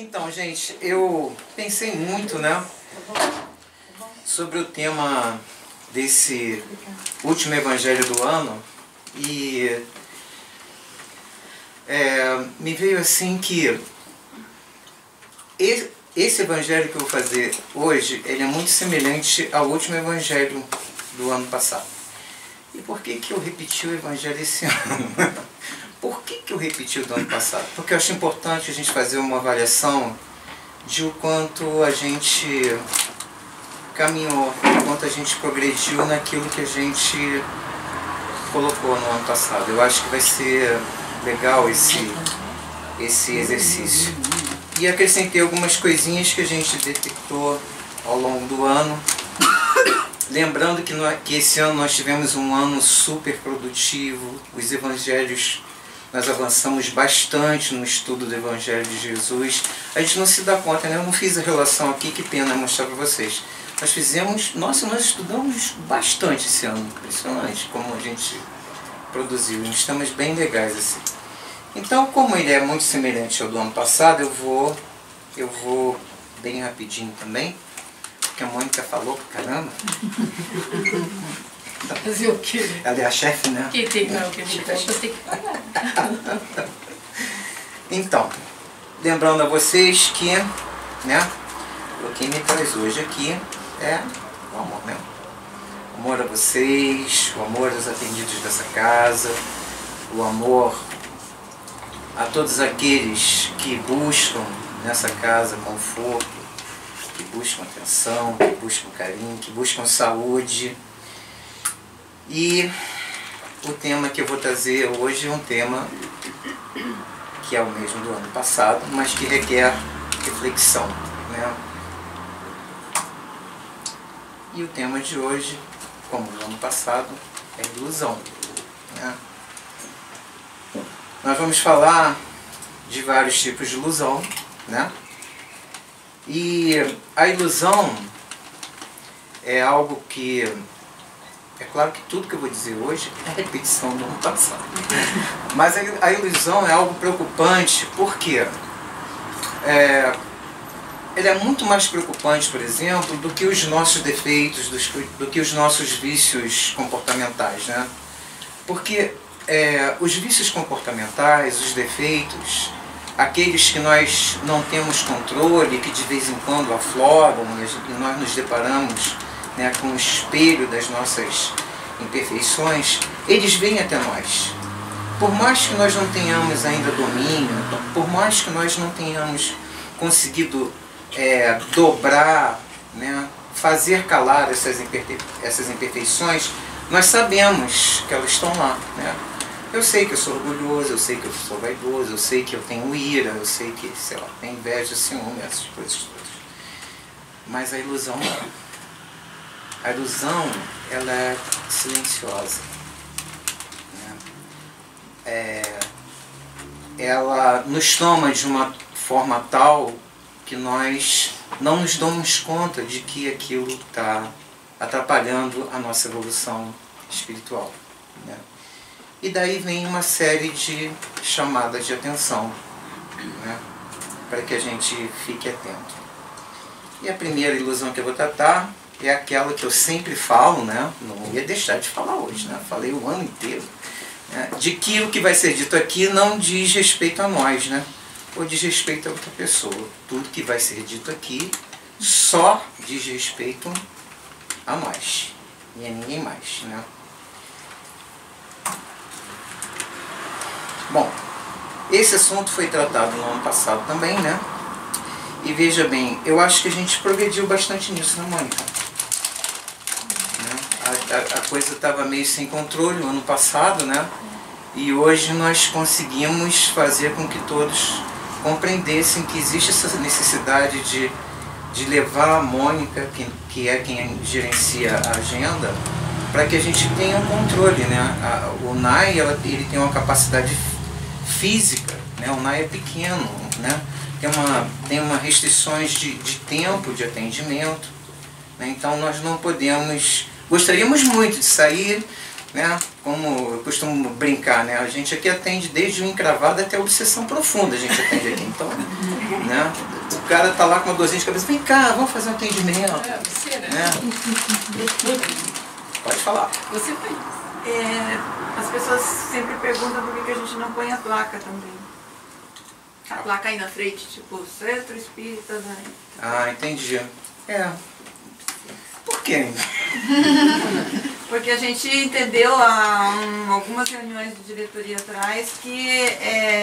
Então, gente, eu pensei muito, né, sobre o tema desse último evangelho do ano e me veio assim que esse evangelho que eu vou fazer hoje, ele é muito semelhante ao último evangelho do ano passado. E por que que eu repeti o evangelho esse ano? Por que que eu repeti o do ano passado? Porque eu acho importante a gente fazer uma avaliação de o quanto a gente caminhou, o quanto a gente progrediu naquilo que a gente colocou no ano passado. Eu acho que vai ser legal esse exercício. E acrescentei algumas coisinhas que a gente detectou ao longo do ano. Lembrando que esse ano nós tivemos um ano super produtivo, os evangelhos, nós avançamos bastante no estudo do Evangelho de Jesus. A gente não se dá conta, né? Eu não fiz a relação aqui, que pena mostrar para vocês. Nós estudamos bastante esse ano, impressionante como a gente produziu, uns temas bem legais assim. Então, como ele é muito semelhante ao do ano passado, eu vou bem rapidinho também, porque a Mônica falou pra caramba. Fazer o quê? Ela é a chefe, né? Que tem que pagar. Então, lembrando a vocês que, né, o que me traz hoje aqui é o amor, né? O amor a vocês, o amor aos atendidos dessa casa, o amor a todos aqueles que buscam nessa casa conforto, que buscam atenção, que buscam carinho, que buscam saúde. E o tema que eu vou trazer hoje é um tema que é o mesmo do ano passado, mas que requer reflexão, né? E o tema de hoje, como no ano passado, é ilusão, né? Nós vamos falar de vários tipos de ilusão, né? E a ilusão é algo que... É claro que tudo que eu vou dizer hoje é repetição do ano passado. Mas a ilusão é algo preocupante porque ele é muito mais preocupante, por exemplo, do que os nossos defeitos, do que os nossos vícios comportamentais, né? Porque os vícios comportamentais, os defeitos, aqueles que nós não temos controle, que de vez em quando afloram e nós nos deparamos, né, com o espelho das nossas imperfeições, eles vêm até nós. Por mais que nós não tenhamos ainda domínio, por mais que nós não tenhamos conseguido dobrar, né, fazer calar essas imperfeições, nós sabemos que elas estão lá, né? Eu sei que eu sou orgulhoso, eu sei que eu sou vaidoso, eu sei que eu tenho ira, eu sei que, sei lá, tenho inveja, ciúme, essas coisas todas. Mas a ilusão não. A ilusão, ela é silenciosa, né? Ela nos toma de uma forma tal que nós não nos damos conta de que aquilo está atrapalhando a nossa evolução espiritual, né? E daí vem uma série de chamadas de atenção, né, para que a gente fique atento. E a primeira ilusão que eu vou tratar é aquela que eu sempre falo, né? Não ia deixar de falar hoje, né? Falei o ano inteiro, né? De que o que vai ser dito aqui não diz respeito a nós, né? Ou diz respeito a outra pessoa. Tudo que vai ser dito aqui só diz respeito a nós e a ninguém mais, né? Bom, esse assunto foi tratado no ano passado também, né? E veja bem, eu acho que a gente progrediu bastante nisso, né, Mônica? A coisa estava meio sem controle no ano passado, né? E hoje nós conseguimos fazer com que todos compreendessem que existe essa necessidade de levar a Mônica, que é quem gerencia a agenda, para que a gente tenha um controle, né? O NAI, ele tem uma capacidade física, né? O NAI é pequeno, né? Tem uma restrições de tempo de atendimento, né? Então nós não podemos... Gostaríamos muito de sair né? Como eu costumo brincar, né? A gente aqui atende desde o encravado até a obsessão profunda, a gente atende aqui. Então, né? O cara tá lá com uma dorzinha de cabeça, vem cá, vamos fazer um atendimento. Você, né? Pode falar. Você foi. As pessoas sempre perguntam por que a gente não põe a placa também. A placa aí na frente, tipo, Centro Espírita, né? Ah, entendi. Por quê? Porque a gente entendeu há algumas reuniões de diretoria atrás que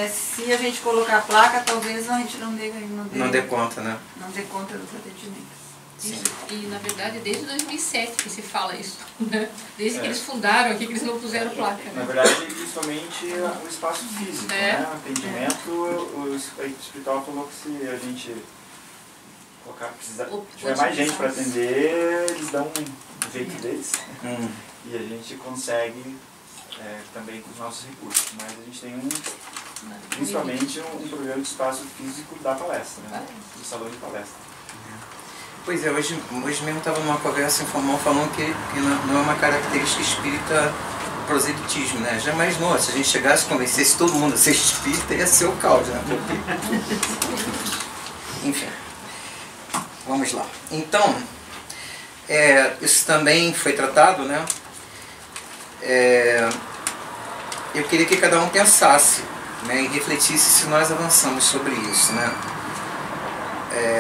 se a gente colocar a placa, talvez a gente não dê conta, né? Não dê conta dos atendimentos. Isso. E na verdade desde 2007 que se fala isso, né? Desde que eles fundaram aqui, que eles não puseram placa. Né? Na verdade, principalmente o espaço físico, né? O atendimento, o espiritual falou que se a gente colocar, tiver mais gente para atender, eles dão um jeito deles. E a gente consegue também com os nossos recursos. Mas a gente tem principalmente um problema de espaço físico da palestra, né? Do salão de palestra. Pois é, hoje mesmo estava numa conversa informal falando que não é uma característica espírita o proselitismo, né? Já imaginou, se a gente chegasse e convencesse todo mundo a ser espírita, ia ser o caos, né? Enfim, vamos lá. Então, isso também foi tratado, né? Eu queria que cada um pensasse, né, e refletisse se nós avançamos sobre isso, né?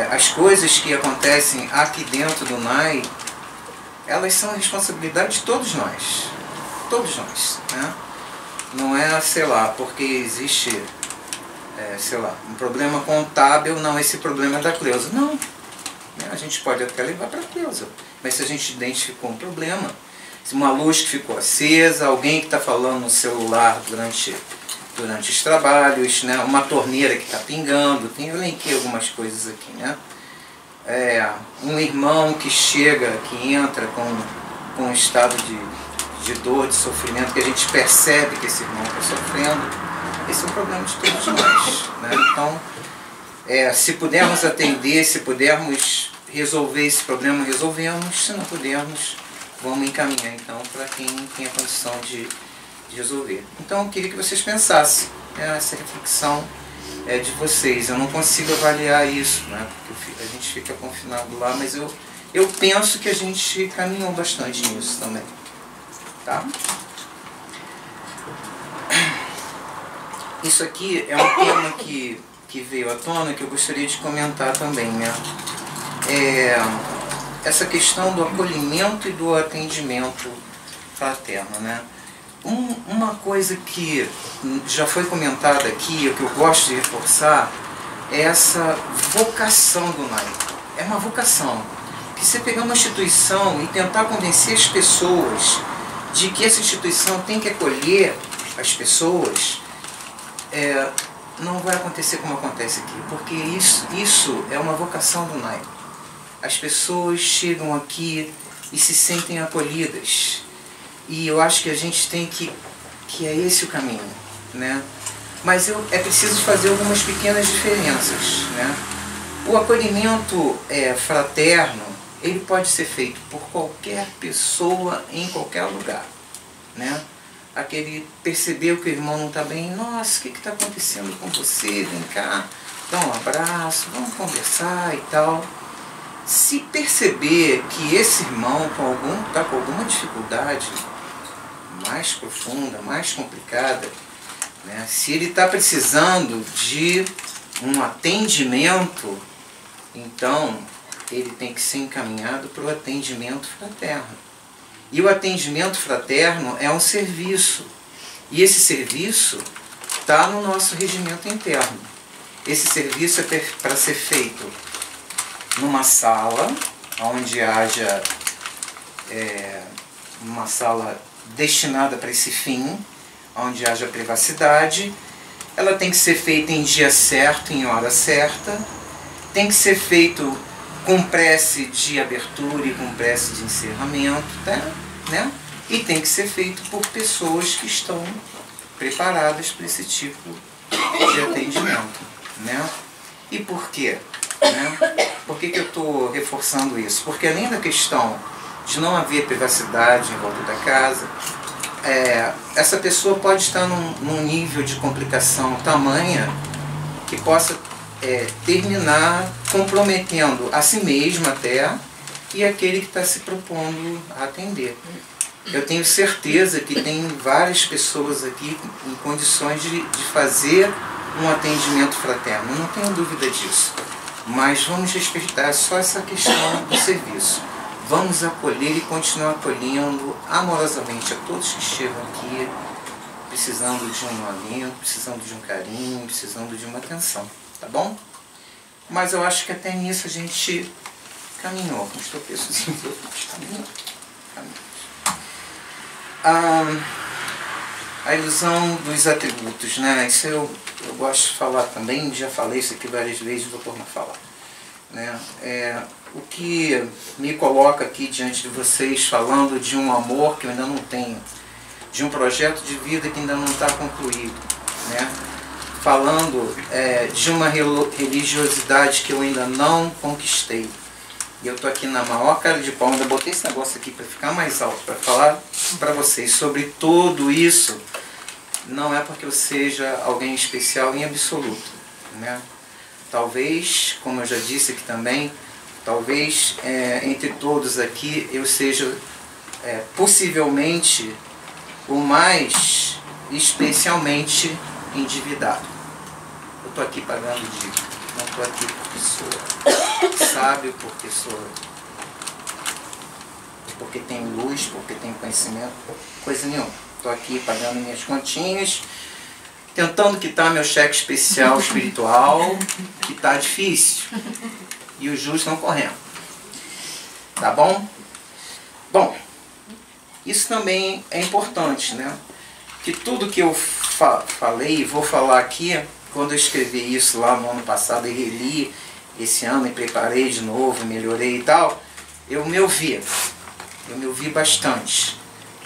As coisas que acontecem aqui dentro do NAI, elas são a responsabilidade de todos nós, né? Não é, sei lá, porque existe, sei lá, um problema contábil, não, esse problema é da Cleusa, não, né? A gente pode até levar para a Cleusa, mas se a gente identificou um problema, se uma luz que ficou acesa, alguém que está falando no celular durante os trabalhos, né? Uma torneira que está pingando, eu elenquei algumas coisas aqui, né? Um irmão que chega, que entra com um estado de dor, de sofrimento, que a gente percebe que esse irmão está sofrendo, esse é o problema de todos nós, né? Então, se pudermos atender, se pudermos resolver esse problema, resolvemos, se não pudermos, vamos encaminhar então para quem tem a condição de resolver. Então eu queria que vocês pensassem, essa reflexão de vocês. Eu não consigo avaliar isso, né? Porque a gente fica confinado lá, mas eu penso que a gente caminhou bastante nisso também. Tá? Isso aqui é um tema que veio à tona, que eu gostaria de comentar também, né? Essa questão do acolhimento e do atendimento fraterno, né? Uma coisa que já foi comentada aqui, o que eu gosto de reforçar, é essa vocação do NAI. É uma vocação. Que você pegar uma instituição e tentar convencer as pessoas de que essa instituição tem que acolher as pessoas, não vai acontecer como acontece aqui, porque isso é uma vocação do NAI. As pessoas chegam aqui e se sentem acolhidas. E eu acho que a gente tem que é esse o caminho, né? Mas é preciso fazer algumas pequenas diferenças, né? O acolhimento fraterno, ele pode ser feito por qualquer pessoa em qualquer lugar, né? Aquele percebeu que o irmão não está bem, nossa, o que está acontecendo com você? Vem cá, dá um abraço, vamos conversar e tal. Se perceber que esse irmão está com alguma dificuldade mais profunda, mais complicada, né? Se ele está precisando de um atendimento, então ele tem que ser encaminhado para o atendimento fraterno. E o atendimento fraterno é um serviço. E esse serviço está no nosso regimento interno. Esse serviço é para ser feito numa sala, onde haja uma sala destinada para esse fim, onde haja privacidade. Ela tem que ser feita em dia certo, em hora certa. Tem que ser feito com prece de abertura e com prece de encerramento, né? E tem que ser feito por pessoas que estão preparadas para esse tipo de atendimento, né? E por quê? Né? Por que eu estou reforçando isso? Porque além da questão de não haver privacidade em volta da casa, essa pessoa pode estar num nível de complicação tamanha que possa terminar comprometendo a si mesmo até e aquele que está se propondo a atender. Eu tenho certeza que tem várias pessoas aqui em condições de fazer um atendimento fraterno, não tenho dúvida disso. Mas vamos respeitar só essa questão do serviço. Vamos acolher e continuar acolhendo amorosamente a todos que chegam aqui, precisando de um alimento, precisando de um carinho, precisando de uma atenção, tá bom? Mas eu acho que até nisso a gente caminhou, com os tropeçozinhos, caminhamos. A ilusão dos atributos, né? Isso eu gosto de falar também, já falei isso aqui várias vezes, vou tornar a falar. Né? O que me coloca aqui diante de vocês falando de um amor que eu ainda não tenho, de um projeto de vida que ainda não está concluído, né? Falando de uma religiosidade que eu ainda não conquistei. E eu estou aqui na maior cara de pau, ainda botei esse negócio aqui para ficar mais alto, para falar para vocês sobre tudo isso. Não é porque eu seja alguém especial em absoluto, né? Talvez, como eu já disse aqui também, talvez entre todos aqui eu seja possivelmente o mais especialmente endividado. Eu estou aqui pagando dívida, não estou aqui porque sou sábio, porque tenho luz, porque tenho conhecimento, coisa nenhuma. Estou aqui pagando minhas continhas, tentando quitar meu cheque especial espiritual, que está difícil, e os juros estão correndo. Tá bom? Bom, isso também é importante, né? Que tudo que eu falei e vou falar aqui, quando eu escrevi isso lá no ano passado e reli esse ano e preparei de novo, melhorei e tal, eu me ouvi bastante.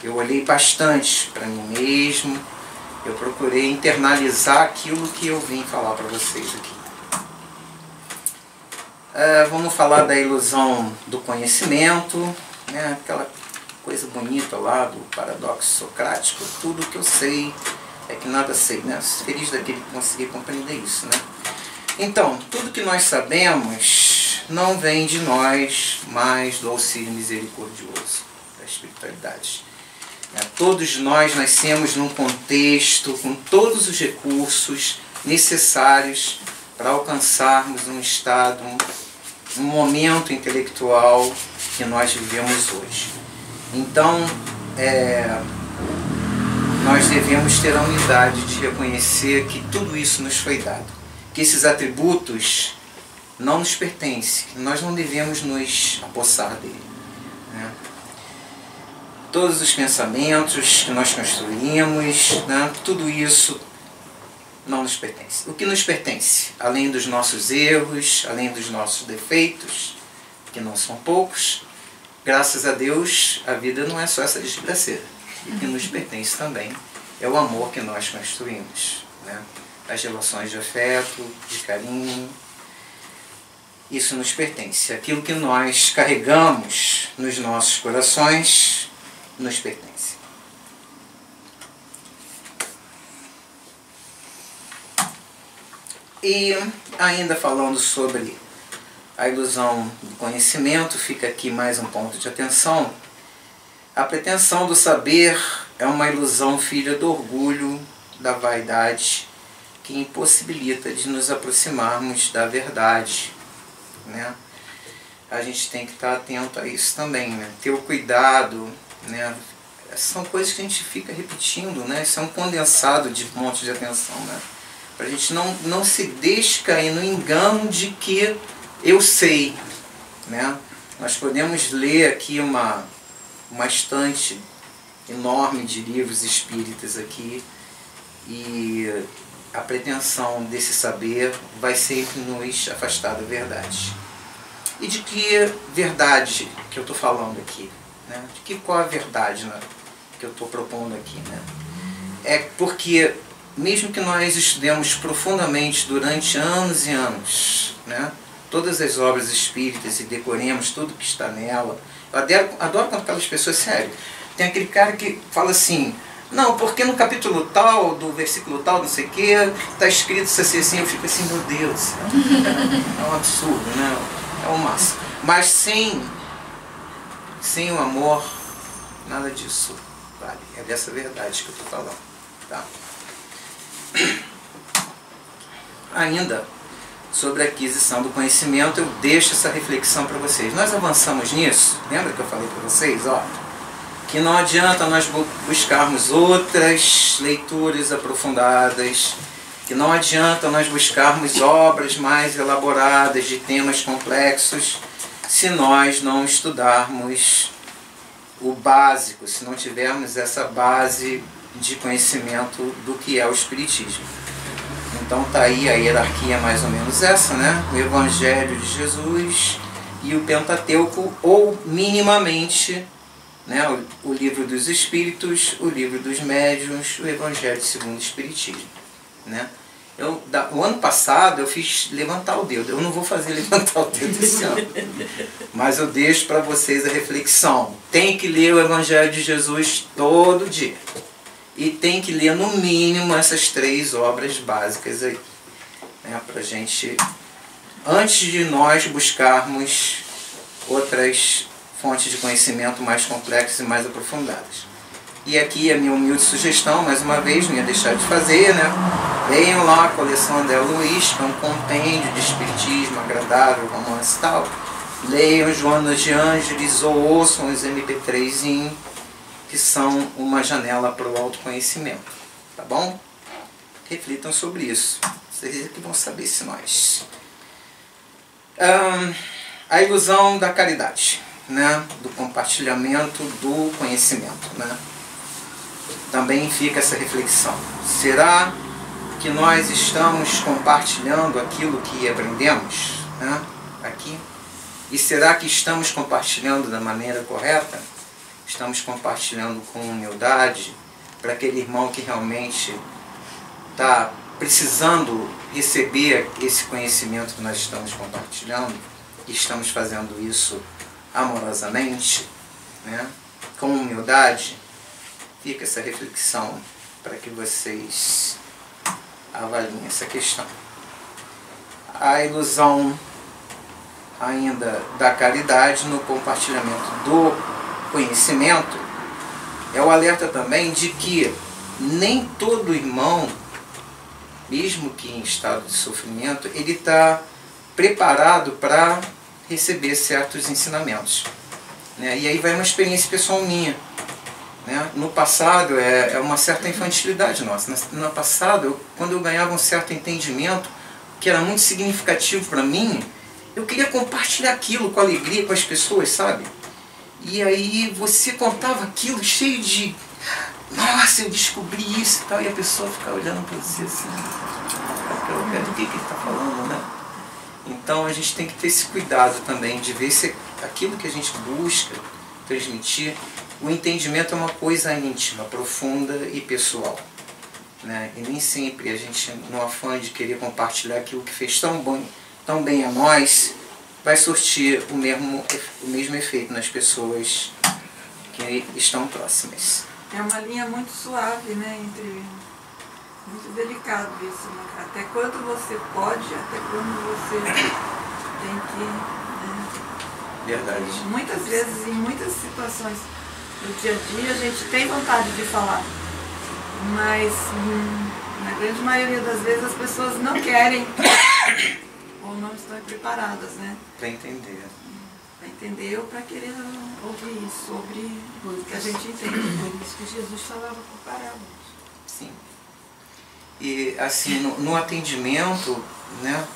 Eu olhei bastante para mim mesmo, eu procurei internalizar aquilo que eu vim falar para vocês aqui. Vamos falar da ilusão do conhecimento, né? Aquela coisa bonita lá do paradoxo socrático, tudo que eu sei é que nada sei, né? Feliz daquele que conseguir compreender isso, né? Então, tudo que nós sabemos não vem de nós, mas do auxílio misericordioso da espiritualidade. Todos nós nascemos num contexto com todos os recursos necessários para alcançarmos um estado, um momento intelectual que nós vivemos hoje. Então, nós devemos ter a unidade de reconhecer que tudo isso nos foi dado, que esses atributos não nos pertencem, que nós não devemos nos apossar dele, né? Todos os pensamentos que nós construímos, né, tudo isso não nos pertence. O que nos pertence, além dos nossos erros, além dos nossos defeitos, que não são poucos, graças a Deus, a vida não é só essa desgraceira. E o que nos pertence também é o amor que nós construímos, né? As relações de afeto, de carinho, isso nos pertence. Aquilo que nós carregamos nos nossos corações nos pertence. E ainda falando sobre a ilusão do conhecimento, fica aqui mais um ponto de atenção. A pretensão do saber é uma ilusão filha do orgulho, da vaidade, que impossibilita de nos aproximarmos da verdade, né? A gente tem que estar atento a isso também, né? Ter o cuidado, né? São coisas que a gente fica repetindo, né? Isso é um condensado de pontos de atenção, né? Para a gente não se deixe cair no engano de que eu sei, né? Nós podemos ler aqui uma estante enorme de livros espíritas aqui, e a pretensão desse saber vai sempre nos afastar da verdade. E de que verdade que eu estou falando aqui, né? Qual a verdade, né, que eu estou propondo aqui, né? É porque mesmo que nós estudemos profundamente durante anos e anos, né, todas as obras espíritas e decoremos tudo que está nela, eu adoro quando aquelas pessoas, sério, Tem aquele cara que fala assim, não, porque no capítulo tal, do versículo tal, não sei o que, está escrito assim, eu fico assim, meu Deus, é um absurdo, né? É o máximo. Mas sem o amor, nada disso vale. É dessa verdade que eu estou falando. Tá? Ainda sobre a aquisição do conhecimento, eu deixo essa reflexão para vocês. Nós avançamos nisso, lembra que eu falei para vocês? Ó, que não adianta nós buscarmos outras leituras aprofundadas, que não adianta nós buscarmos obras mais elaboradas de temas complexos, se nós não estudarmos o básico, se não tivermos essa base de conhecimento do que é o Espiritismo. Então está aí a hierarquia mais ou menos essa, né? O Evangelho de Jesus e o Pentateuco, ou minimamente, né? O Livro dos Espíritos, o Livro dos Médiuns, o Evangelho segundo o Espiritismo, né? O ano passado eu fiz levantar o dedo. Eu não vou fazer levantar o dedo esse ano. Mas eu deixo para vocês a reflexão. Tem que ler o Evangelho de Jesus todo dia. E tem que ler no mínimo essas 3 obras básicas aí. Né, pra gente, antes de nós buscarmos outras fontes de conhecimento mais complexas e mais aprofundadas. E aqui a minha humilde sugestão, mais uma vez, não ia deixar de fazer, né? Leiam lá a coleção André Luiz, que é um compêndio de espiritismo agradável, romance e tal. Leiam Joana de Ângeles ou ouçam os MP3, que são uma janela para o autoconhecimento. Tá bom? Reflitam sobre isso. Vocês é que vão saber se nós. A ilusão da caridade, né? Do compartilhamento do conhecimento, né? Também fica essa reflexão. Será que nós estamos compartilhando aquilo que aprendemos, né, aqui? E será que estamos compartilhando da maneira correta? Estamos compartilhando com humildade para aquele irmão que realmente está precisando receber esse conhecimento que nós estamos compartilhando? E estamos fazendo isso amorosamente, né, com humildade? Fica essa reflexão para que vocês avaliem essa questão. A ilusão ainda da caridade no compartilhamento do conhecimento é o alerta também de que nem todo irmão, mesmo que em estado de sofrimento, ele está preparado para receber certos ensinamentos, né? E aí vai uma experiência pessoal minha. Né? No passado, é uma certa infantilidade nossa. No passado, quando eu ganhava um certo entendimento, que era muito significativo para mim, eu queria compartilhar aquilo com alegria com as pessoas, sabe? E aí você contava aquilo cheio de... Nossa, eu descobri isso e tal, e a pessoa ficava olhando para você assim... Do que ele está falando, né? Então a gente tem que ter esse cuidado também de ver se aquilo que a gente busca transmitir... O entendimento é uma coisa íntima, profunda e pessoal, né? E nem sempre a gente, no afã de querer compartilhar aquilo que fez tão bem a nós, vai surtir o mesmo efeito nas pessoas que estão próximas. É uma linha muito suave, né? Muito delicado isso, né? Até quando você pode, até quando você tem que... Né? Verdade. Muitas vezes, em muitas situações do dia a dia, a gente tem vontade de falar, mas na grande maioria das vezes as pessoas não querem ou não estão preparadas, né? Para entender. Para entender ou para querer ouvir sobre o que a gente entende. Por isso que Jesus falava por parábolas. Sim. E assim, no atendimento, né?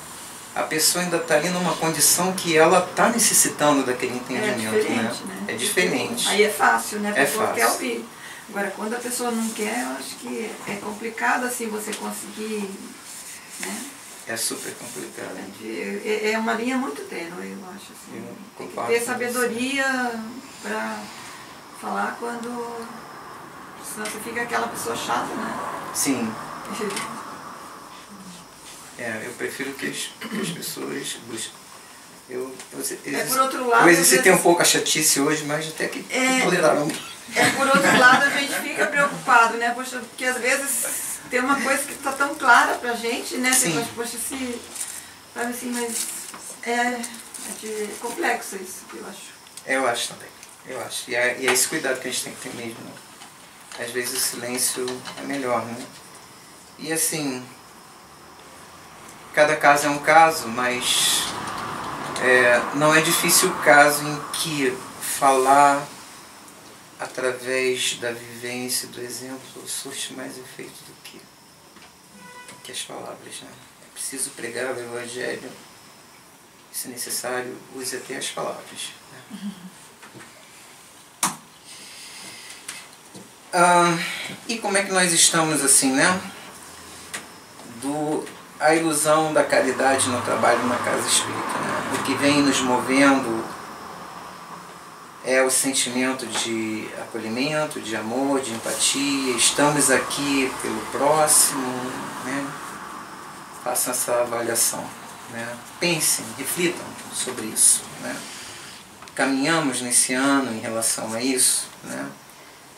A pessoa ainda está ali numa condição que ela está necessitando daquele entendimento, né? É diferente. Aí é fácil, né? A pessoa quer fácil. ouvir. Agora, quando a pessoa não quer, eu acho que é complicado assim você conseguir, né? É super complicado. É uma linha muito tênue, eu acho. Assim. Tem que ter sabedoria para falar quando... Senão você fica aquela pessoa chata, né? Sim. Eu prefiro que as pessoas busquem. Por outro lado... Eu exercitei um pouco a chatice hoje, mas até que toleraram. Por outro lado, a gente fica preocupado, né? Poxa, porque às vezes tem uma coisa que está tão clara pra gente, né? Você acha, poxa, se... Sabe assim, mas é complexo isso, eu acho. Eu acho também, eu acho. E é esse cuidado que a gente tem que ter mesmo, né? Às vezes o silêncio é melhor, né? E assim, cada caso é um caso, mas não é difícil o caso em que falar através da vivência, do exemplo, surte mais efeito do que as palavras, né? É preciso pregar o Evangelho, se necessário, use até as palavras, né? E como é que nós estamos assim, né? A ilusão da caridade no trabalho na casa espírita, né? O que vem nos movendo é o sentimento de acolhimento, de amor, de empatia. Estamos aqui pelo próximo, né? Façam essa avaliação, né? Pensem, reflitam sobre isso, né? Caminhamos nesse ano em relação a isso, né?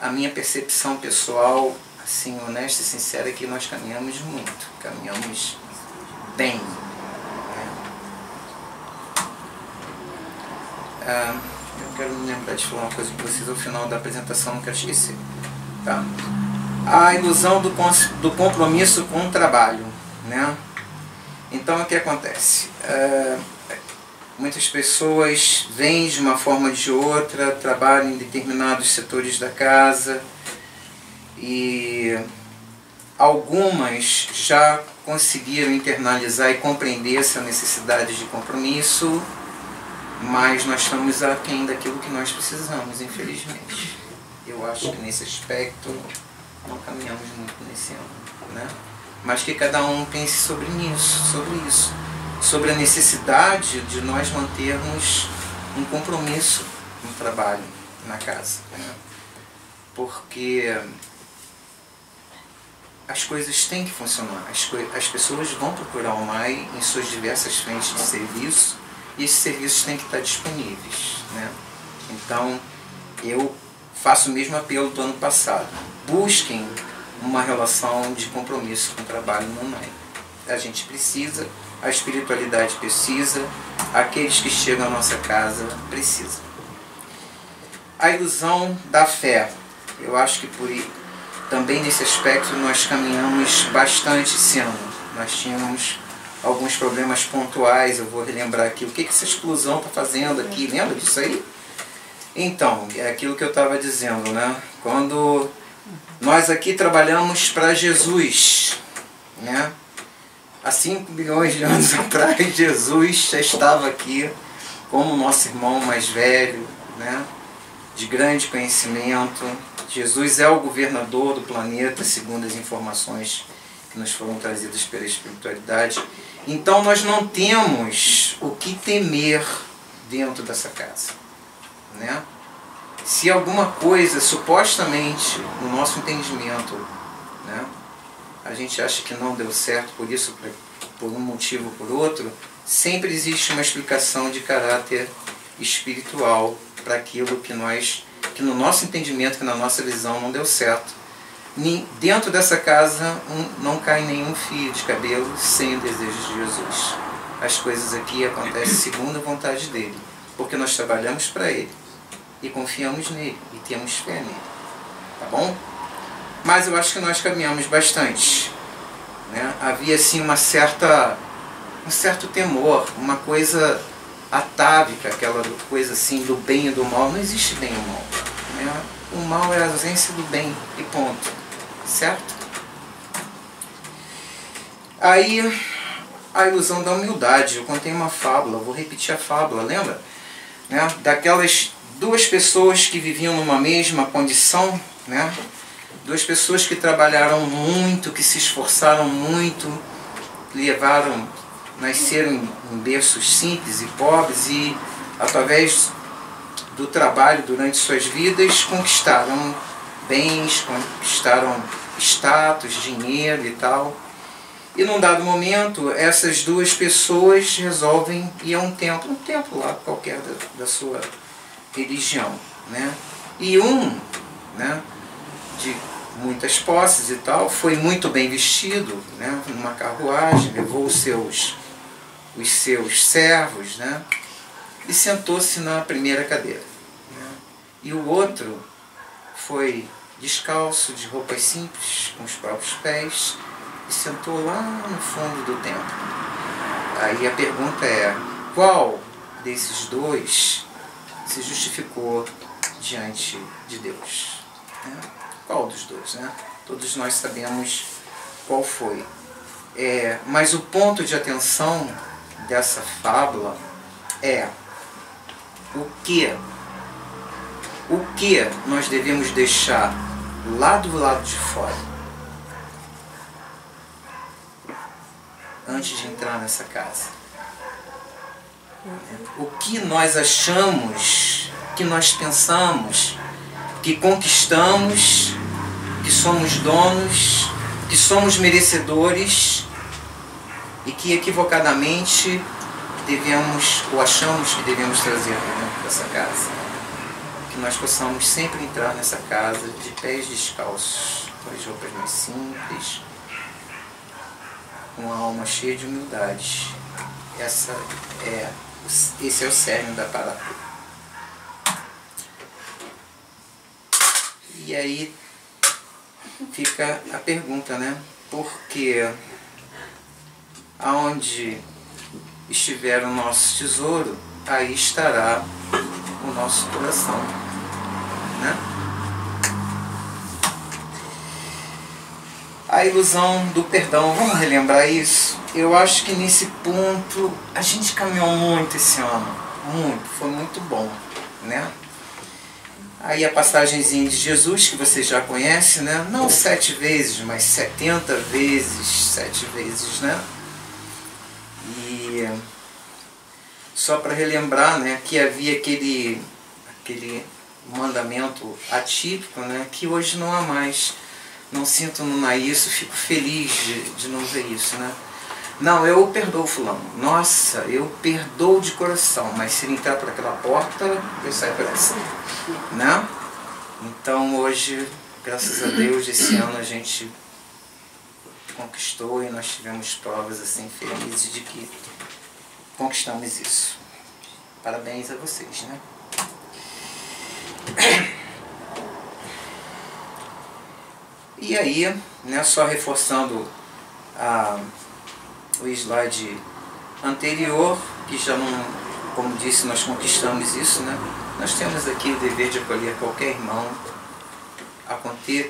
A minha percepção pessoal, assim, honesta e sincera, é que nós caminhamos muito, caminhamos bem, né? Eu quero me lembrar de falar uma coisa para vocês ao final da apresentação, não quero esquecer, tá? A ilusão do compromisso com o trabalho, né? Então, o que acontece? Muitas pessoas vêm de uma forma ou de outra, trabalham em determinados setores da casa e algumas já conseguiram internalizar e compreender essa necessidade de compromisso, mas nós estamos aquém daquilo que nós precisamos, infelizmente. Eu acho que nesse aspecto não caminhamos muito nesse ano, né? Mas que cada um pense sobre isso, sobre a necessidade de nós mantermos um compromisso no trabalho, na casa, né? Porque as coisas têm que funcionar, as pessoas vão procurar o MAI em suas diversas frentes de serviço e esses serviços têm que estar disponíveis, né? Então, eu faço o mesmo apelo do ano passado. Busquem uma relação de compromisso com o trabalho no MAI. A gente precisa, a espiritualidade precisa, aqueles que chegam à nossa casa precisam. A ilusão da fé. Eu acho que também nesse aspecto nós caminhamos bastante esse ano. Nós tínhamos alguns problemas pontuais, eu vou relembrar aqui. O que essa explosão está fazendo aqui? Lembra disso aí? Então, é aquilo que eu estava dizendo, né? Quando nós aqui trabalhamos para Jesus, né? Há 5 bilhões de anos atrás, Jesus já estava aqui como nosso irmão mais velho, né? De grande conhecimento. Jesus é o governador do planeta, segundo as informações que nos foram trazidas pela espiritualidade. Então nós não temos o que temer dentro dessa casa, né? Se alguma coisa, supostamente, no nosso entendimento, né, a gente acha que não deu certo por isso, por um motivo ou por outro, sempre existe uma explicação de caráter espiritual para aquilo que no nosso entendimento, que na nossa visão não deu certo. Dentro dessa casa não cai nenhum fio de cabelo sem o desejo de Jesus. As coisas aqui acontecem segundo a vontade dele, porque nós trabalhamos para ele e confiamos nele e temos fé nele, tá bom? Mas eu acho que nós caminhamos bastante, né? Havia assim um certo temor, uma coisa atávica, aquela coisa assim do bem e do mal. Não existe bem e mal, né? O mal é a ausência do bem e ponto, certo? Aí a ilusão da humildade. Eu contei uma fábula, vou repetir a fábula, lembra? Né? Daquelas 2 pessoas que viviam numa mesma condição, né? 2 pessoas que trabalharam muito, que se esforçaram muito, nasceram em berços simples e pobres e, através do trabalho durante suas vidas, conquistaram bens, conquistaram status, dinheiro e tal. E num dado momento, essas 2 pessoas resolvem ir a um templo lá qualquer da sua religião, né? E um né, de muitas posses e tal, foi muito bem vestido, né, numa carruagem, levou os seus servos, né, e sentou-se na primeira cadeira, né. E o outro foi descalço, de roupas simples, com os próprios pés, e sentou lá no fundo do templo. Aí a pergunta é, qual desses dois se justificou diante de Deus? Né? Qual dos dois? Né? Todos nós sabemos qual foi. Mas o ponto de atenção dessa fábula é o que nós devemos deixar lá do lado de fora antes de entrar nessa casa. O que nós achamos, que nós pensamos, que conquistamos, que somos donos, que somos merecedores e que equivocadamente devemos, ou achamos que devemos trazer dentro dessa casa. Que nós possamos sempre entrar nessa casa de pés descalços, com as roupas mais simples, com a alma cheia de humildade. Esse é o cerne da parábola. E aí fica a pergunta, né? Porque aonde estiver o nosso tesouro, aí estará o nosso coração, né? A ilusão do perdão, vamos relembrar isso? Eu acho que nesse ponto a gente caminhou muito esse ano, muito, foi muito bom, né? Aí a passagenzinha de Jesus, que você já conhece, né? Não 7 vezes, mas 70 vezes, 7 vezes, né? E só para relembrar, né, que havia aquele mandamento atípico, né, que hoje não há mais. Não sinto isso, fico feliz de não ver isso, né? Não, eu perdoo fulano. Nossa, eu perdoo de coração, mas se ele entrar por aquela porta, eu saio por essa, né? Então hoje, graças a Deus, esse ano a gente conquistou e nós tivemos provas assim felizes de que conquistamos isso. Parabéns a vocês, né? E aí, né, só reforçando o slide anterior, que já não, como disse, nós conquistamos isso, né? Nós temos aqui o dever de acolher qualquer irmão.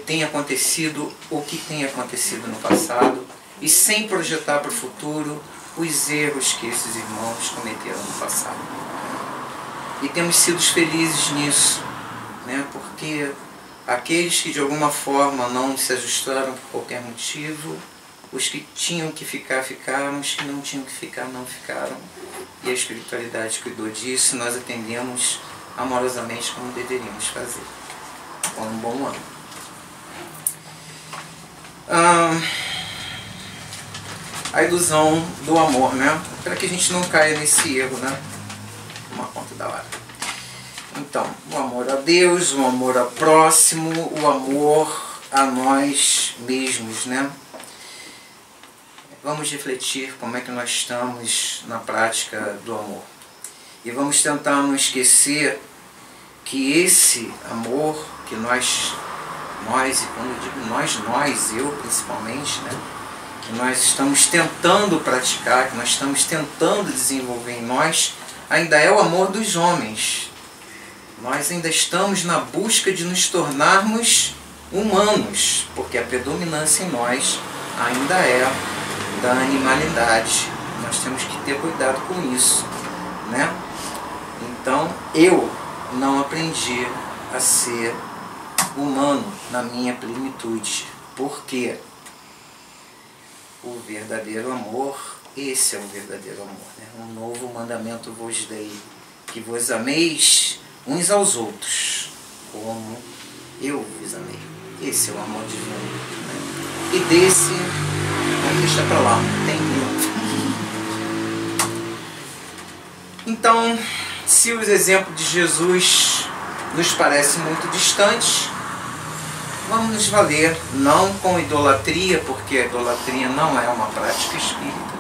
Tem acontecido o que tem acontecido no passado e sem projetar para o futuro os erros que esses irmãos cometeram no passado. E temos sido felizes nisso, né? Porque aqueles que de alguma forma não se ajustaram por qualquer motivo, os que tinham que ficar, ficaram, os que não tinham que ficar, não ficaram. E a espiritualidade cuidou disso, nós atendemos amorosamente como deveríamos fazer. Foi um bom ano. A ilusão do amor, né? Para que a gente não caia nesse erro, né? Uma conta da hora. Então, o amor a Deus, o amor ao próximo, o amor a nós mesmos, né? Vamos refletir como é que nós estamos na prática do amor. E vamos tentar não esquecer que esse amor que nós, e quando eu digo nós, eu principalmente, né? Que nós estamos tentando praticar, que nós estamos tentando desenvolver em nós, ainda é o amor dos homens. Nós ainda estamos na busca de nos tornarmos humanos, porque a predominância em nós ainda é da animalidade. Nós temos que ter cuidado com isso, né? Então, eu não aprendi a ser humano na minha plenitude, porque o verdadeiro amor, esse é o verdadeiro amor, né? Um novo mandamento vos dei, que vos ameis uns aos outros, como eu vos amei. Esse é o amor divino, né? E desse, vamos deixar pra lá, não tem tempo. Então, se os exemplos de Jesus nos parecem muito distantes, vamos nos valer, não com idolatria, porque a idolatria não é uma prática espírita,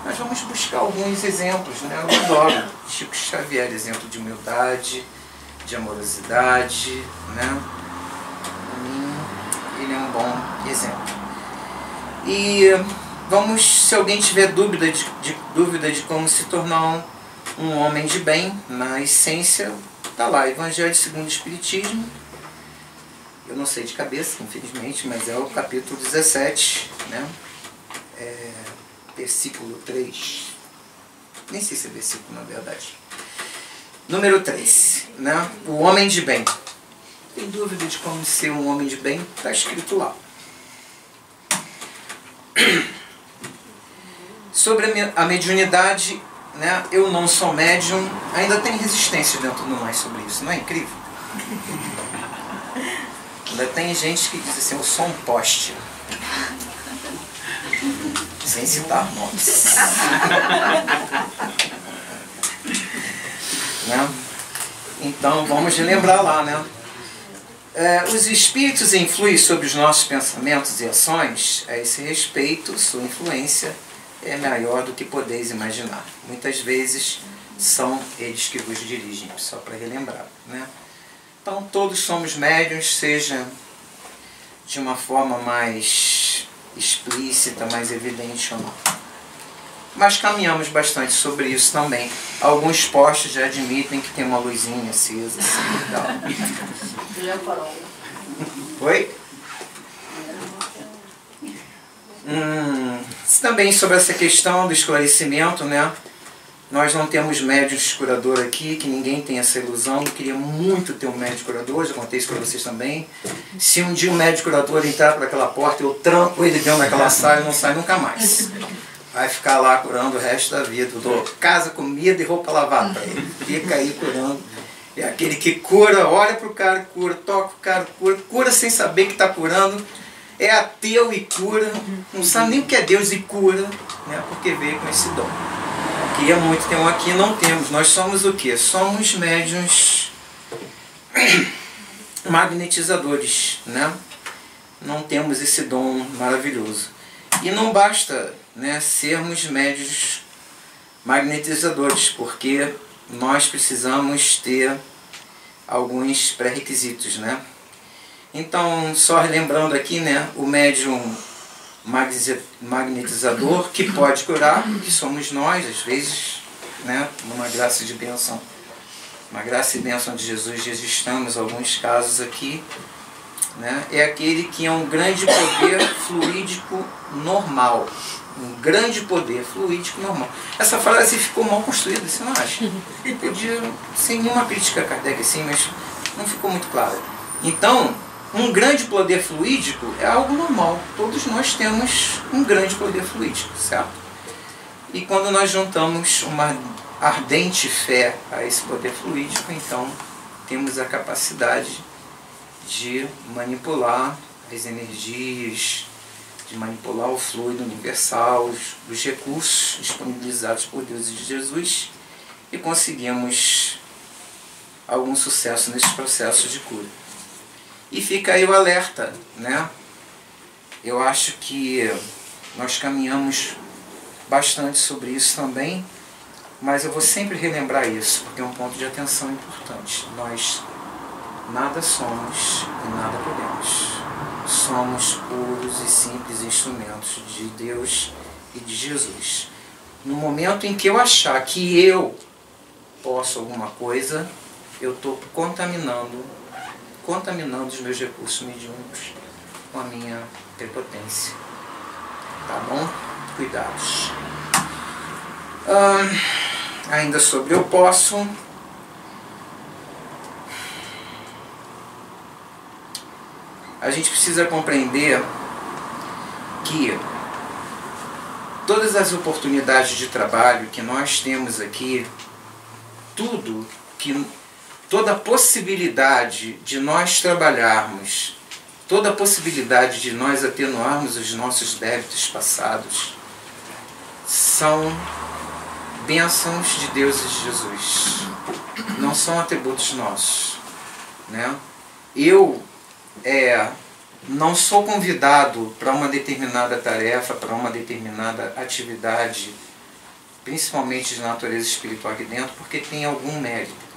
mas vamos buscar alguns exemplos, né? Eu adoro Chico Xavier, exemplo de humildade, de amorosidade, né? Para mim, ele é um bom exemplo. E vamos, se alguém tiver dúvida de como se tornar um homem de bem, na essência, está lá, Evangelho segundo o Espiritismo. Eu não sei de cabeça, infelizmente, mas é o capítulo 17, né? Versículo 3. Nem sei se é versículo, na verdade. Número 3, né? O homem de bem. Tem dúvida de como ser um homem de bem? Está escrito lá. Sobre a mediunidade, né? Eu não sou médium, ainda tem resistência dentro do nós sobre isso, não é incrível? Ainda tem gente que diz assim, eu sou um poste. Sem citar nomes. Né? Então vamos relembrar lá, né? Os espíritos influem sobre os nossos pensamentos e ações. A esse respeito, sua influência é maior do que podeis imaginar. Muitas vezes são eles que vos dirigem, só para relembrar, né? Então todos somos médiuns, seja de uma forma mais explícita, mais evidente ou não. Mas caminhamos bastante sobre isso também. Alguns postes já admitem que tem uma luzinha acesa assim e tal. Oi? Também sobre essa questão do esclarecimento, né? Nós não temos médiuns curador aqui, que ninguém tem essa ilusão. Eu queria muito ter um médium curador, já contei isso para vocês também. Se um dia um médium curador entrar por aquela porta, eu tranco ele dentro daquela sala e não sai nunca mais. Vai ficar lá curando o resto da vida. Eu dou casa, comida e roupa lavada para ele. Fica aí curando. É aquele que cura, olha para o cara, cura, toca o cara, cura sem saber que está curando. É ateu e cura, não sabe nem o que é Deus e cura, né? Porque veio com esse dom. Queria muito ter um aqui, não temos. Nós somos o quê? Somos médiuns magnetizadores, né? Não temos esse dom maravilhoso. E não basta, né, sermos médiuns magnetizadores, porque nós precisamos ter alguns pré-requisitos, né? Então, só relembrando aqui, né, o médium magnetizador que pode curar, que somos nós, às vezes, né, numa graça de bênção, uma graça e bênção de Jesus, registramos alguns casos aqui, né, é aquele que é um grande poder fluídico normal. Um grande poder fluídico normal. Essa frase ficou mal construída, você não acha? Podia, sem nenhuma crítica a Kardec assim, mas não ficou muito clara. Então, um grande poder fluídico é algo normal. Todos nós temos um grande poder fluídico, certo? E quando nós juntamos uma ardente fé a esse poder fluídico, então temos a capacidade de manipular as energias, de manipular o fluido universal, os recursos disponibilizados por Deus e de Jesus, e conseguimos algum sucesso nesses processos de cura. E fica aí o alerta, né? Eu acho que nós caminhamos bastante sobre isso também, mas eu vou sempre relembrar isso, porque é um ponto de atenção importante. Nós nada somos e nada podemos. Somos puros e simples instrumentos de Deus e de Jesus. No momento em que eu achar que eu posso alguma coisa, eu estou contaminando os meus recursos mediúnicos com a minha prepotência. Tá bom? Cuidados. Ainda sobre eu posso. A gente precisa compreender que todas as oportunidades de trabalho que nós temos aqui, toda a possibilidade de nós trabalharmos, toda a possibilidade de nós atenuarmos os nossos débitos passados, são bênçãos de Deus e de Jesus. Não são atributos nossos, né? Eu não sou convidado para uma determinada tarefa, para uma determinada atividade, principalmente de natureza espiritual aqui dentro, porque tem algum mérito.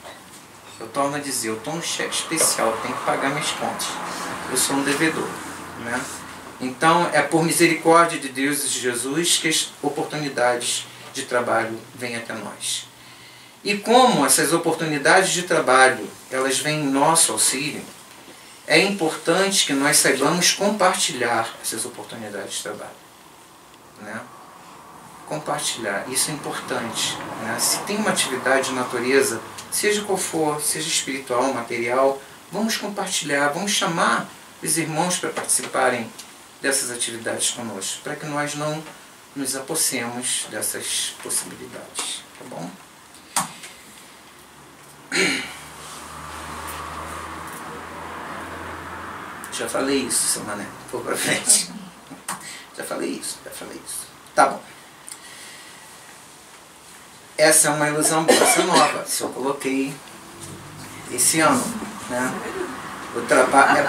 Eu torno a dizer, eu estou no cheque especial, tenho que pagar minhas contas. Eu sou um devedor, né? Então, é por misericórdia de Deus e de Jesus que as oportunidades de trabalho vêm até nós. E como essas oportunidades de trabalho, elas vêm em nosso auxílio, é importante que nós saibamos compartilhar essas oportunidades de trabalho, né? Compartilhar, isso é importante, né? Se tem uma atividade de natureza, seja qual for, seja espiritual, material, vamos compartilhar, vamos chamar os irmãos para participarem dessas atividades conosco, para que nós não nos apossemos dessas possibilidades, tá bom? Já falei isso, seu Mané, vou para frente. Já falei isso. Tá bom. Essa é uma ilusão bossa nova, se eu coloquei esse ano, né? O trabalho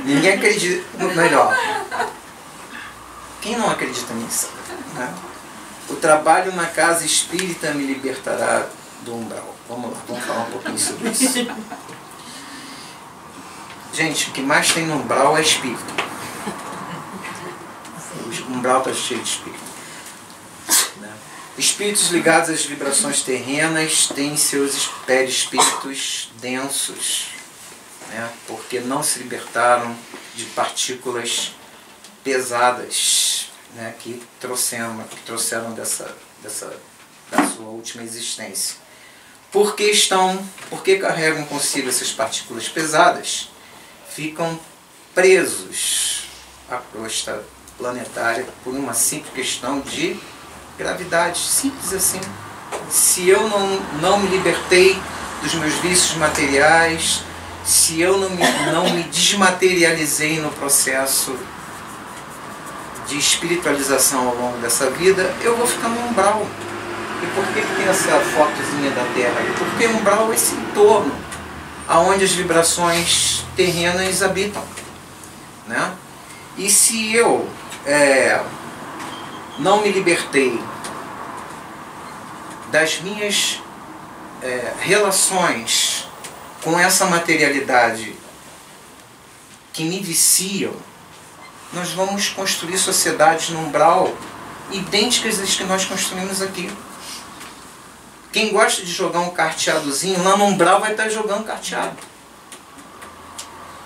ninguém acredita, melhor, quem não acredita nisso, né? O trabalho na casa espírita me libertará do umbral. Vamos lá, vamos falar um pouquinho sobre isso. Gente, o que mais tem no umbral é espírito. O umbral está cheio de espírito. Espíritos ligados às vibrações terrenas têm seus perispíritos densos, né? Porque não se libertaram de partículas pesadas, né? que trouxeram da sua última existência. Porque carregam consigo essas partículas pesadas, ficam presos à crosta planetária por uma simples questão de gravidade, simples assim. Se eu não me libertei dos meus vícios materiais, se eu não me desmaterializei no processo de espiritualização ao longo dessa vida, eu vou ficar no umbral. E por que tem essa fotozinha da Terra? Porque o umbral é esse entorno onde as vibrações terrenas habitam, né? E se eu não me libertei das minhas relações com essa materialidade que me viciam, nós vamos construir sociedades no umbral idênticas às que nós construímos aqui. Quem gosta de jogar um carteadozinho, lá no umbral vai estar jogando carteado.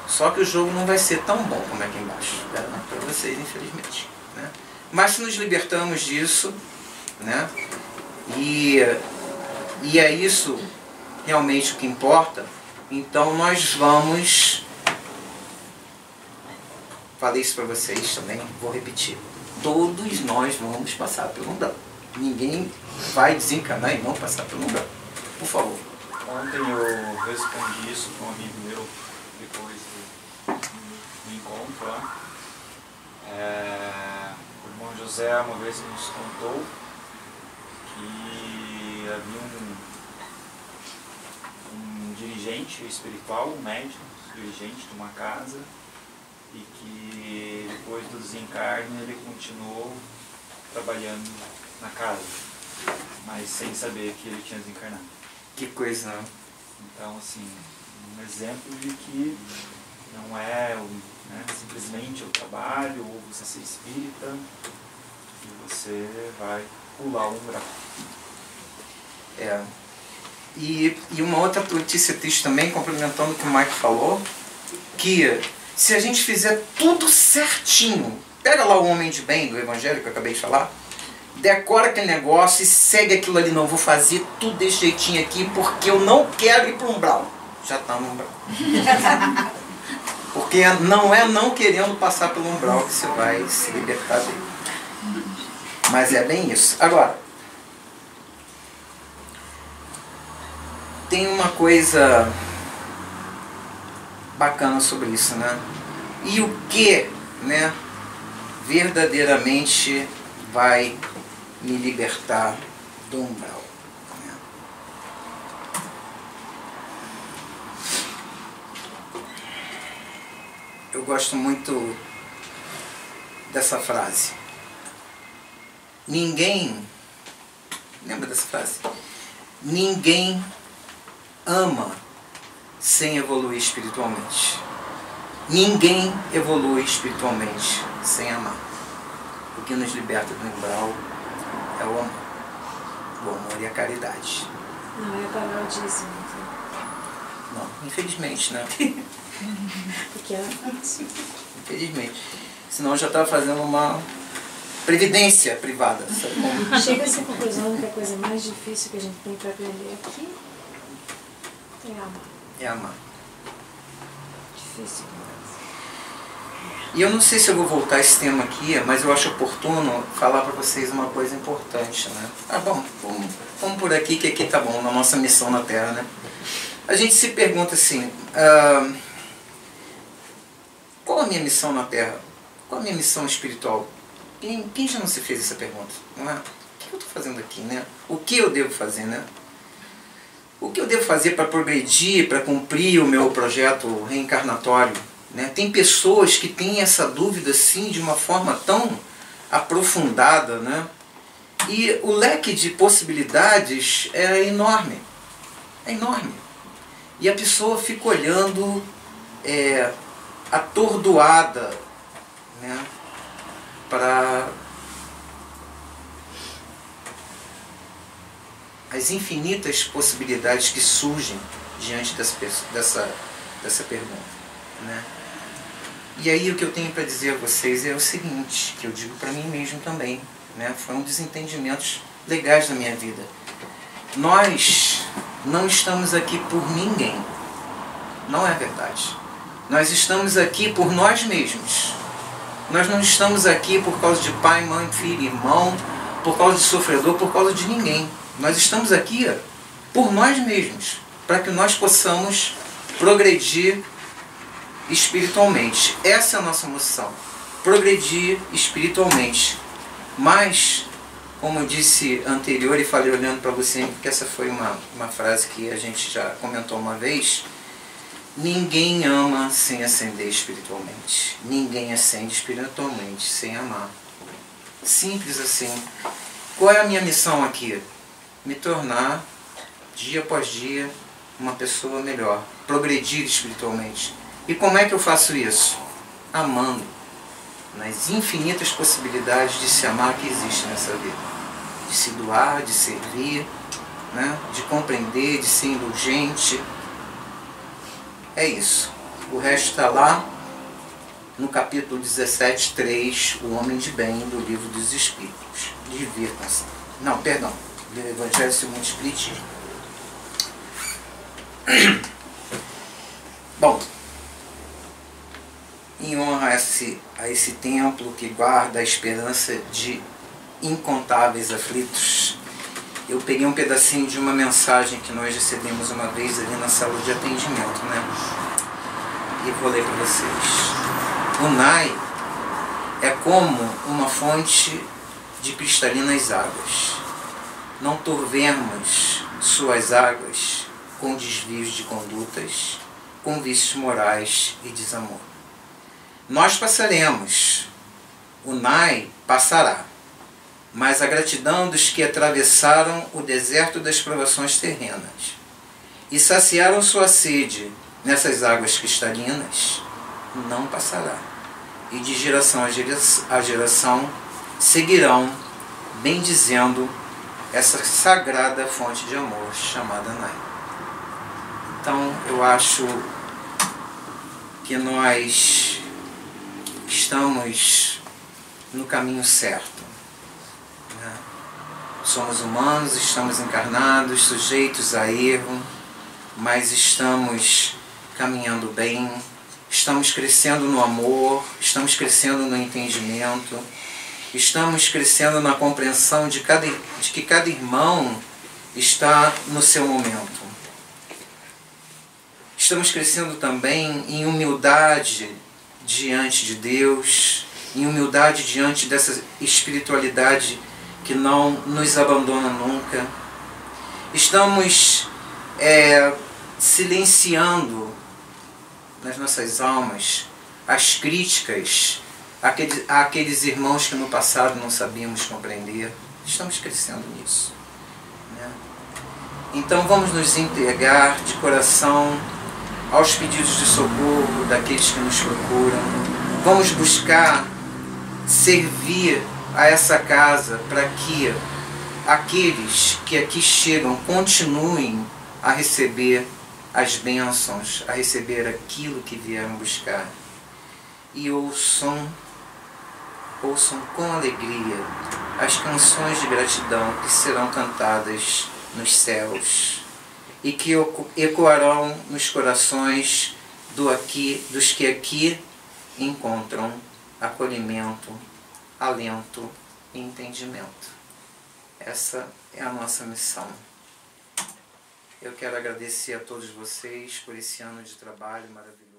Só que o jogo não vai ser tão bom como aqui embaixo. Para vocês, infelizmente, né? Mas se nos libertamos disso, né? E é isso realmente o que importa, então nós vamos... Falei isso para vocês também, vou repetir. Todos nós vamos passar pelo umbral. Ninguém vai desencanar e não passar pelo umbral. Por favor. Ontem eu respondi isso para um amigo meu, depois do encontro lá. O irmão José uma vez nos contou que havia um dirigente espiritual, um médium, dirigente de uma casa, e que depois do desencarne ele continuou trabalhando na casa, mas sem saber que ele tinha desencarnado. Que coisa, né? Então, assim, um exemplo de que não é simplesmente o trabalho, ou você ser espírita, e você vai pular o umbral. E uma outra notícia triste também, complementando o que o Mike falou, que se a gente fizer tudo certinho, pega lá o homem de bem do Evangelho que eu acabei de falar, decora aquele negócio e segue aquilo ali, não, vou fazer tudo desse jeitinho aqui porque eu não quero ir para o umbral. Já está no umbral. Porque não é não querendo passar pelo umbral que você vai se libertar dele. Mas é bem isso. Agora, tem uma coisa bacana sobre isso, né? E o que, né, verdadeiramente vai me libertar do umbral? Né? eu gosto muito dessa frase. Ninguém, lembra dessa frase? Ninguém ama sem evoluir espiritualmente. Ninguém evolui espiritualmente sem amar. O que nos liberta do umbral é o amor. O amor e a caridade. Não é parodismo. Não, infelizmente, né? Porque é fácil. Infelizmente. Senão eu já estava fazendo uma previdência privada. Sabe como? Chega a essa conclusão que a coisa mais difícil que a gente tem para aprender aqui é amar. É amar. Difícil demais. E eu não sei se eu vou voltar a esse tema aqui, mas eu acho oportuno falar para vocês uma coisa importante, né? Ah, bom, vamos por aqui, que aqui tá bom, na nossa missão na Terra, né? A gente se pergunta assim, qual a minha missão na Terra? Qual a minha missão espiritual? Quem já não se fez essa pergunta? Não é? O que eu estou fazendo aqui, né? O que eu devo fazer, né? O que eu devo fazer para progredir, para cumprir o meu projeto reencarnatório? Né? Tem pessoas que têm essa dúvida assim de uma forma tão aprofundada, né? E o leque de possibilidades é enorme. É enorme. E a pessoa fica olhando atordoada, né? Para as infinitas possibilidades que surgem diante dessa pergunta, né? E aí o que eu tenho para dizer a vocês é o seguinte, que eu digo para mim mesmo também, né? Foi um dos entendimentos legais da minha vida. Nós não estamos aqui por ninguém. Não é verdade. Nós estamos aqui por nós mesmos. Nós não estamos aqui por causa de pai, mãe, filho, irmão, por causa de sofredor, por causa de ninguém. Nós estamos aqui por nós mesmos, para que nós possamos progredir espiritualmente. Essa é a nossa missão, progredir espiritualmente. Mas, como eu disse anterior e falei olhando para você, porque essa foi uma frase que a gente já comentou uma vez, ninguém ama sem ascender espiritualmente. Ninguém ascende espiritualmente sem amar. Simples assim. Qual é a minha missão aqui? Me tornar, dia após dia, uma pessoa melhor. Progredir espiritualmente. E como é que eu faço isso? Amando. Nas infinitas possibilidades de se amar que existem nessa vida. De se doar, de servir, né? De compreender, de ser indulgente. É isso. O resto está lá no capítulo 17:3, O Homem de Bem, do Livro dos Espíritos. Divirtam-se. Não, perdão. Do Evangelho segundo o Espiritismo. Bom, em honra a esse templo que guarda a esperança de incontáveis aflitos, eu peguei um pedacinho de uma mensagem que nós recebemos uma vez ali na sala de atendimento, né? E vou ler para vocês. O Nai é como uma fonte de cristalinas águas. Não turvemos suas águas com desvios de condutas, com vícios morais e desamor. Nós passaremos, o Nai passará, mas a gratidão dos que atravessaram o deserto das provações terrenas e saciaram sua sede nessas águas cristalinas, não passará. E de geração a geração seguirão bendizendo essa sagrada fonte de amor chamada Nai. Então eu acho que nós estamos no caminho certo. Né? Somos humanos, estamos encarnados, sujeitos a erro, mas estamos caminhando bem, estamos crescendo no amor, estamos crescendo no entendimento, estamos crescendo na compreensão de que cada irmão está no seu momento. Estamos crescendo também em humildade diante de Deus, em humildade diante dessa espiritualidade que não nos abandona nunca. Estamos silenciando nas nossas almas as críticas àqueles irmãos que no passado não sabíamos compreender. Estamos crescendo nisso, né? Então vamos nos entregar de coração aos pedidos de socorro daqueles que nos procuram. Vamos buscar servir a essa casa para que aqueles que aqui chegam continuem a receber as bênçãos, a receber aquilo que vieram buscar. E ouçam com alegria as canções de gratidão que serão cantadas nos céus e que ecoarão nos corações dos que aqui encontram acolhimento, alento e entendimento. Essa é a nossa missão. Eu quero agradecer a todos vocês por esse ano de trabalho maravilhoso.